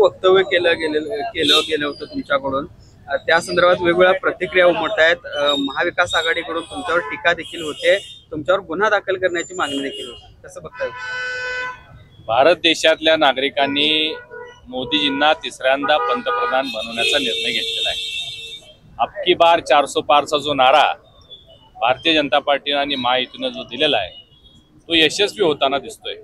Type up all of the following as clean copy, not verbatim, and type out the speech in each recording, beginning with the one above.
वक्तव्य केलं गेलं होतं तुमच्याकडून, त्या संदर्भात वेगवेगळ्या प्रतिक्रिया उमटत आहेत। महाविकास आघाडीकडून तुमच्यावर टीका देखील होते, तुमच्यावर गुन्हा दाखल करण्याची मागणी देखील होती, कसं बघताय? भारत देशातल्या नागरिकांनी मोदीजींना तिसऱ्यांदा पंतप्रधान बनवण्याचा निर्णय घेतलेला आहे। अबकी बार 400 पारचा जो नारा भारतीय जनता पार्टीने आणि महायुतीने जो दिलेला आहे तो यशस्वी होताना दिसतोय।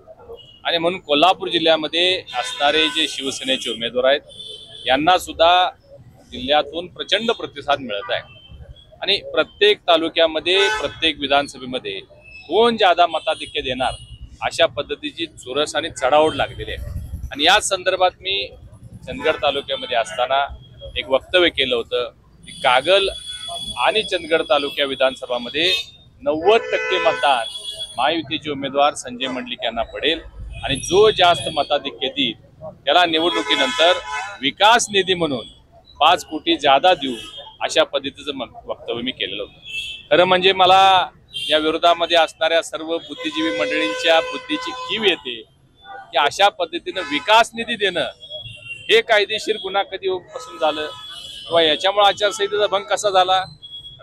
आणि म्हणून कोल्हापूर जिल्ह्यामध्ये असणारे जे शिवसेनेचे उमेदवार आहेत यांना सुद्धा जिल्ह्यातून प्रचंड प्रतिसाद मिळत आहे। आणि प्रत्येक तालुक्यामध्ये प्रत्येक विधानसभेमध्ये कोण ज्यादा मताधिक्य देणार अशा पद्धतीची चुरस आणि चढाओढ लागलेली आहे। आणि या संदर्भात मी चंदगड तालुक्यामध्ये असताना एक वक्तव्य केलं होतं की कागल आणि चंदगड तालुक्या विधानसभामध्ये 90% मतदान महायुतीचे उमेदवार संजय मंडलिक यांना पडेल आणि जो जास्त मताधिक्य देईल त्याला निवडणुकीनंतर विकास निधी म्हणून 5 कोटी ज्यादा देऊ अशा पद्धतीचं वक्तव्य मी केलेलं होतं। खरं म्हणजे मला या विरोधामध्ये असणाऱ्या सर्व बुद्धिजीवी मंडळींच्या बुद्धीची कीव येते की अशा पद्धतीनं विकास निधी देणं हे कायदेशीर गुन्हा कधीपासून झालं किंवा याच्यामुळे आचारसंहितेचा भंग कसा झाला?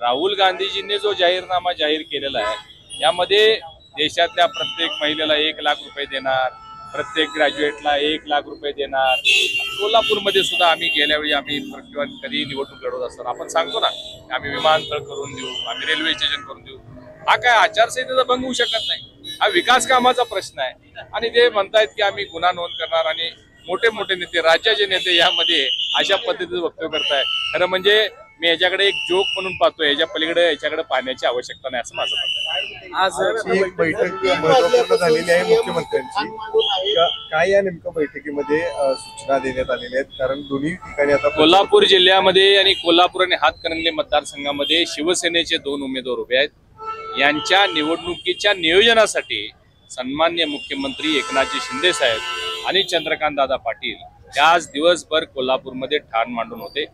राहुल गांधीजींनी जो जाहीरनामा जाहीर केलेला आहे यामध्ये देशातल्या प्रत्येक महिलेला 1 लाख रुपये देणार, प्रत्येक ग्रॅज्युएटला 1 लाख रुपये देणार। कोल्हापूरमध्ये सुद्धा आम्ही गेल्यावेळी आम्ही कधी निवडणूक लढवत असताना आपण सांगतो ना आम्ही विमानतळ करून देऊ, आम्ही रेल्वे स्टेशन करून देऊ। हा काय आचारसंहितेचा भंग होऊ शकत नाही, हा विकास कामाचा प्रश्न आहे। आणि ते म्हणतायत की आम्ही गुन्हा नोंद करणार आणि मोठे मोठे नेते राज्याचे नेते यामध्ये अशा पद्धतीचं वक्तव्य करताय। खरं म्हणजे मी याच्याकडे एक जोक म्हणून पाहतोय, याच्या पलीकडे याच्याकडे पाहण्याची आवश्यकता नाही असं माझं मत आहे। आज एक बैठक महत्त्वपूर्ण झालेली आहे मुख्यमंत्र्यांची, काय या नेमक्या बैठकीमध्ये सूचना देण्यात आलेल्या आहेत? कारण दोन्ही ठिकाणी आता कोल्हापूर जिल्ह्यामध्ये आणि कोल्हापूर आणि हातकणंगले मतदारसंघामध्ये शिवसेनेचे 2 उमेदवार उभे आहेत। यांच्या निवडणुकीच्या नियोजनासाठी सन्माननीय मुख्यमंत्री एकनाथजी शिंदे साहेब आणि चंद्रकांत दादा पाटील आज दिवसभर कोल्हापूरमध्ये ठाण मांडून होते।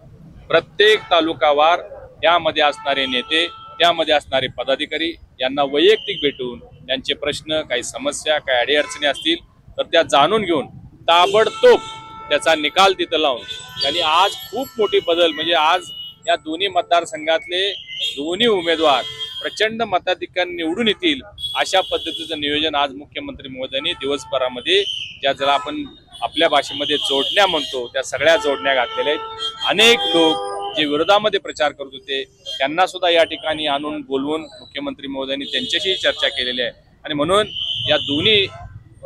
प्रत्येक तालुकावार त्यामध्ये असणारे नेते, त्यामध्ये असणारे पदाधिकारी यांना वैयक्तिक भेटून त्यांचे प्रश्न, काही समस्या, काही अडीअडचणी असतील तर त्या जाणून घेऊन ताबडतोब त्याचा निकाल तिथं लावून त्यांनी आज खूप मोठी बदल म्हणजे आज या दोन्ही मतदारसंघातले दोन्ही उमेदवार प्रचंड मताधिक्याने निवडून येतील अशा पद्धतीचं नियोजन आज मुख्यमंत्री महोदयांनी दिवसभरामध्ये ज्याला आपण आपल्या भाषेमध्ये जोडण्या म्हणतो त्या सगळ्या जोडण्या घातलेल्या आहेत। अनेक लोक जे विरोधामध्ये प्रचार करत होते त्यांना सुद्धा या ठिकाणी आणून बोलवून मुख्यमंत्री महोदयांनी त्यांच्याशी चर्चा केलेली आहे। आणि म्हणून या दोन्ही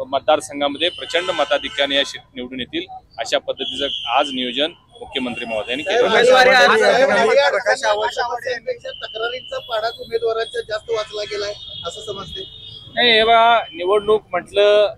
मतदारसंघामध्ये प्रचंड मताधिक्याने या निवडून येतील अशा पद्धतीचं आज नियोजन मुख्यमंत्री महोदयांनी केलं। तक्रारींचा पाडा उमेदवारांचा जास्त वाचला गेलाय असं समजते? नाही, हे बघा, निवडणूक म्हटलं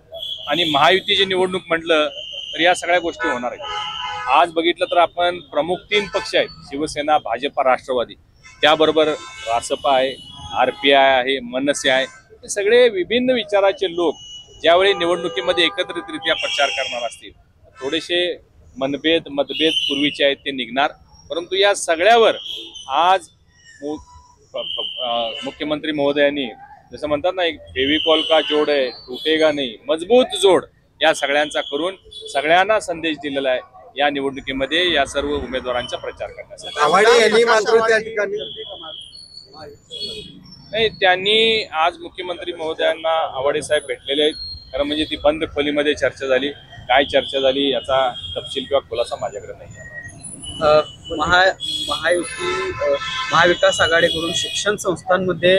आणि महायुतीची निवडणूक म्हटलं तर या सगळ्या गोष्टी होणार आहेत। आज बघितलं तर आपण प्रमुख 3 पक्ष आहेत, शिवसेना, भाजपा, राष्ट्रवादी, त्याबरोबर रासपा आहे, RPI आहे, मनसे आहे। हे सगळे विभिन्न विचाराचे लोक ज्यावेळी निवडणुकीमध्ये एकत्रितरित्या प्रचार करणार असतील थोडेसे मतभेद पूर्वीचे आहेत ते निघणार। परंतु या सगळ्यावर आज मुख्यमंत्री महोदयांनी जसं म्हणतात ना, एक फेविकॉल का जोड है टूटेगा नहीं, मजबूत जोड या सगळ्यांचा करून सगळ्यांना संदेश दिलेला आहे या निवडणुकीमध्ये या सर्व उमेदवारांचा प्रचार करण्यासाठी। नाही, त्यांनी आज मुख्यमंत्री महोदयांना आवाडे साहेब भेटलेले आहेत। खरं म्हणजे ती बंद खोलीमध्ये चर्चा झाली, काय चर्चा झाली याचा तपशील किंवा खुलासा माझ्याकडे नाही आहे। महाविकास आघाडीकडून शिक्षण संस्थांमध्ये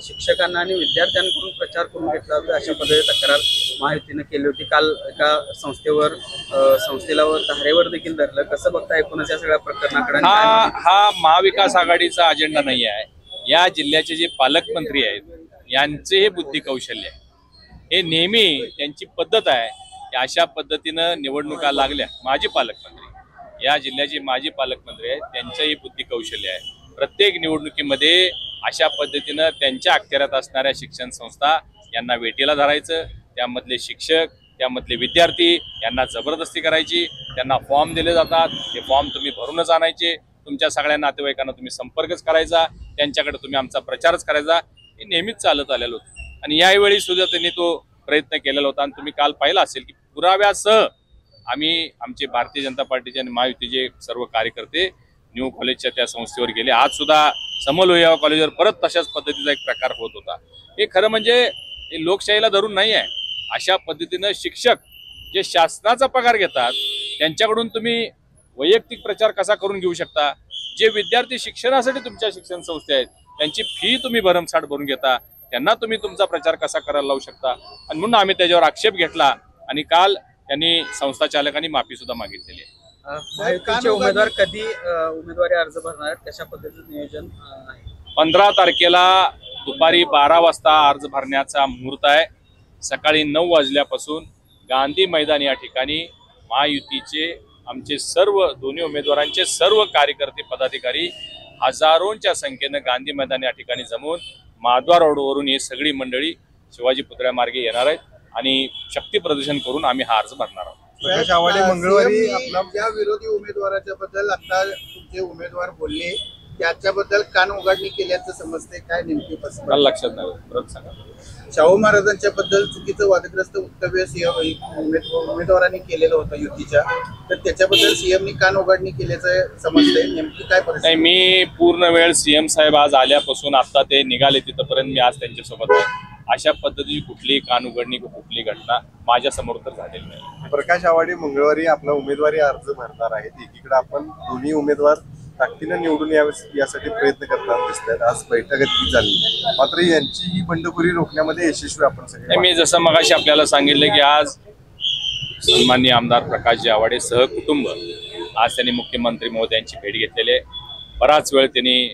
शिक्षकांना आणि विद्यार्थ्यांकडून प्रचार करून घेतला होता अशा पद्धतीची तक्रार महायुतीने केली होती। काल एका संस्थेला धारेवर देखील धरलं, कसं बघता एकूणच या सगळ्या प्रकरणाकडे? हा महाविकास आघाडीचा अजेंडा नाही आहे। या जिल्ह्याचे जे पालकमंत्री आहेत यांचे हे बुद्धी कौशल्य आहे, हे नेहमी त्यांची पद्धत आहे की अशा पद्धतीनं निवडणुका लागल्या। माजी पालकमंत्री या जिल्ह्याचे माजी पालकमंत्री आहेत, त्यांचंही बुद्धी कौशल्य आहे। प्रत्येक निवडणुकीमध्ये अशा पद्धतीनं त्यांच्या अखत्यारात असणाऱ्या शिक्षण संस्था यांना वेटीला धरायचं, त्यामधले शिक्षक, त्यामधले विद्यार्थी यांना जबरदस्ती करायची, त्यांना फॉर्म दिले जातात, ते फॉर्म तुम्ही भरूनच आणायचे, तुमच्या सगळ्या नातेवाईकांना तुम्ही संपर्कच करायचा, त्यांच्याकडे तुम्ही आमचा प्रचारच करायचा, हे नेहमीच चालत आलेलं होतं। आणि यावेळी सुद्धा त्यांनी तो प्रयत्न केलेला होता। आणि तुम्ही काल पाहिला असेल की पुराव्यासह आम्ही आमचे भारतीय जनता पार्टीचे आणि महायुतीचे सर्व कार्यकर्ते न्यू कॉलेजच्या त्या संस्थेवर गेले. आज सुद्धा समलोहिया कॉलेजवर परत तशाच पद्धतीचा एक प्रकार होत होता. हे खरं म्हणजे हे लोकशाहीला धरून नाही आहे. अशा पद्धतीनं शिक्षक जे शासनाचा पगार घेतात त्यांच्याकडून तुम्ही वैयक्तिक प्रचार कसा करून घेऊ शकता? जे विद्यार्थी शिक्षणासाठी तुमच्या शिक्षण संस्थे आहेत त्यांची फी तुम्ही भरमसाठ भरून घेता, त्यांना तुम्ही तुमचा प्रचार कसा करायला लावू शकता? आणि म्हणून आम्ही त्याच्यावर आक्षेप घेतला आणि काल त्यांनी संस्था चालकांनी माफी सुद्धा मागितलेली आहे. महायुतीचे उमेदवार कधी उमेदवारी अर्ज भरणार आहेत? कशा पद्धतीचं नियोजन आहे? 15 तारखेला दुपारी 12 वाजता अर्ज भरण्याचा मुहूर्त आहे. सकाळी 9 वाजल्यापासून गांधी मैदान या ठिकाणी महायुतीचे आमचे सर्व दोन्ही उमेदवारांचे सर्व कार्यकर्ते पदाधिकारी हजारोंच्या संख्येनं गांधी मैदान या ठिकाणी जमून महाद्वार रोडवरून ही सगळी मंडळी शिवाजी पुतळ्यामार्गे येणार आहेत आणि शक्ती प्रदर्शन करून आम्ही हा अर्ज भरणार आहोत. प्रकाश आवाडे मंगळवारी आपला ज्या विरोधी उमेदवाराच्या बद्दल आता तुमचे उमेदवार बोलले त्याच्याबद्दल कान उघडणी केल्याचं समजते, काय नेमकी मला लक्षात नाही, परत सांगा. शाहू महाराजांच्या बद्दल चुकीचं वादग्रस्त वक्तव्य उमेदवारांनी केलेलं होतं युतीच्या, तर त्याच्याबद्दल सीएमनी कान उघडणी केल्याचं समजतंय, नेमकी काय नाही, परिस्थिती? मी पूर्ण वेळ सीएम साहेब आज आल्यापासून आता ते निघाले तिथपर्यंत मी आज त्यांच्यासोबत आहे. अशा पद्धतीची कुठलीही कान उघडणी कुठली घटना माझ्या समोर तर झालेली नाही. प्रकाश आवाडे मंगळवारी आपला उमेदवारी अर्ज भरणार आहेत. एकीकडे आपण दोन्ही उमेदवार ताकदीनं निवडून यावे यासाठी प्रयत्न करताना दिसत आहेत. आज बैठक झाली, मात्र यांची ही बंडखोरी रोखण्यामध्ये यशस्वी आपण सगळे. मी जसं मगाशी आपल्याला सांगितलं की आज सन्माननीय आमदार प्रकाशजी आवाडे सहकुटुंब आज त्यांनी मुख्यमंत्री महोदयांची भेट घेतलेली आहे. बराच वेळ त्यांनी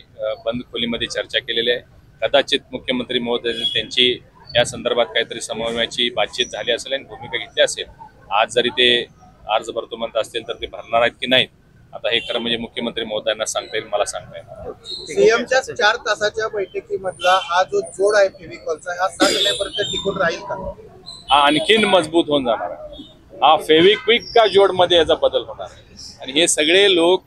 बंद खोलीमध्ये चर्चा केलेली आहे. कदाचित मुख्यमंत्री महोदय त्यांची या संदर्भात काहीतरी समन्वयाची बातचीत झाली असेल आणि भूमिका घेतली असेल. आज जरी ते अर्ज भरतो म्हणत असतील तर ते भरणार आहेत की नाहीत आता हे खरं म्हणजे मुख्यमंत्री महोदयांना सांगता येईल, मला सांगता येईल. सीएमच्या 4 तासाच्या बैठकीमधला हा जो जोड आहे फेविकॉलचा, हा 6 महिन्यापर्यंत टिकून राहील का? हा आणखीन मजबूत होऊन जाणार आहे. हा फेविक्विक का जोडमध्ये याचा बदल होणार आहे. आणि हे सगळे लोक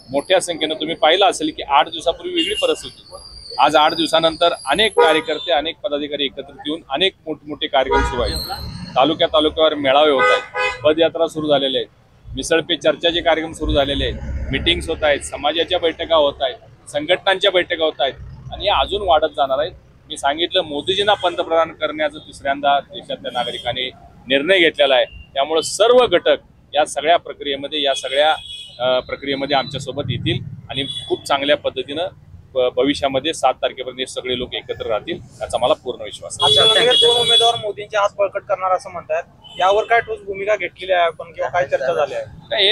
मोठ्या संख्येनं तुम्ही पाहिलं असेल की 8 दिवसापूर्वी वेगळी परिस्थिती होती. आज 8 दिवसानंतर अनेक कार्यकर्ते अनेक पदाधिकारी एकत्रित येऊन अनेक मोठमोठे कार्यक्रम सुरू आहेत. तालुक्यावर मेळावे होत आहेत, पदयात्रा सुरू झालेल्या आहेत, मिसळ पे चर्चाचे कार्यक्रम सुरू झालेले आहेत, मिटिंग्स होत आहेत, समाजाच्या बैठका होत आहेत, संघटनांच्या बैठका होत आहेत आणि हे अजून वाढत जाणार आहेत. मी सांगितलं मोदीजींना पंतप्रधान करण्याचं तिसऱ्यांदा देशातल्या नागरिकांनी निर्णय घेतलेला आहे. त्यामुळे सर्व घटक या सगळ्या प्रक्रियेमध्ये आमच्यासोबत येतील आणि खूप चांगल्या पद्धतीनं भविष्यामध्ये 7 तारखेपर्यंत सगळे लोक एकत्र राहतील याचा मला पूर्ण विश्वास आहे. दोन उमेदवार मोदींचे हात बळकट करणार असं म्हणतात, यावर काय ठोस भूमिका घेतलेली आहे आपण किंवा काय चर्चा झाली आहे? नाही,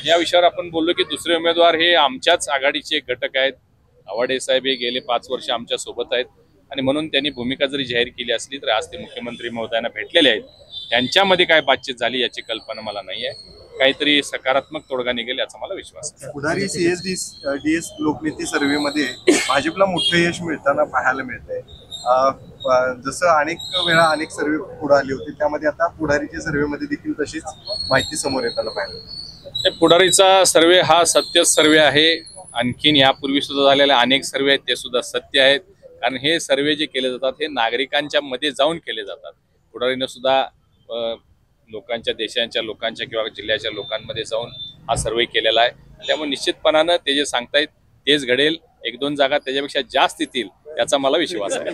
या विषयावर आपण बोललो की दुसरे उमेदवार हे आमच्याच आघाडीचे घटक आहेत. आवाडे साहेब हे गेले 5 वर्ष आमच्या सोबत आहेत आणि म्हणून त्यांनी भूमिका जरी जाहीर केली असली तर आज ते मुख्यमंत्री महोदयांना भेटलेले आहेत. त्यांच्यामध्ये काय बातचीत झाली याची कल्पना मला नाही आहे. काहीतरी सकारात्मक तोडगा निघेल याचा मला विश्वास आहे. पुढारी CSDS लोकनेते सर्व्हेमध्ये भाजपला मोठं यश मिळताना पाहायला मिळतंय. जसं अनेक वेळा अनेक सर्वे पुढे आले होते, त्यामध्ये आता पुढारीच्या सर्व्हेमध्ये देखील तशीच माहिती समोर येताना पाहिलं. पुढारीचा सर्वे हा सत्य सर्वे आहे. आणखीन यापूर्वी सुद्धा झालेले अनेक सर्वे आहेत ते सुद्धा सत्य आहेत. कारण हे सर्वे जे केले जातात हे नागरिकांच्या मध्ये जाऊन केले जातात. पुढारीनं सुद्धा लोकांच्या देशांच्या लोकांच्या किंवा जिल्ह्याच्या लोकांमध्ये जाऊन हा सर्वे केलेला आहे. त्यामुळे निश्चितपणानं ते जे सांगतायत तेच घडेल. 1-2 जागा त्याच्यापेक्षा जास्त येतील याचा मला विश्वास आहे.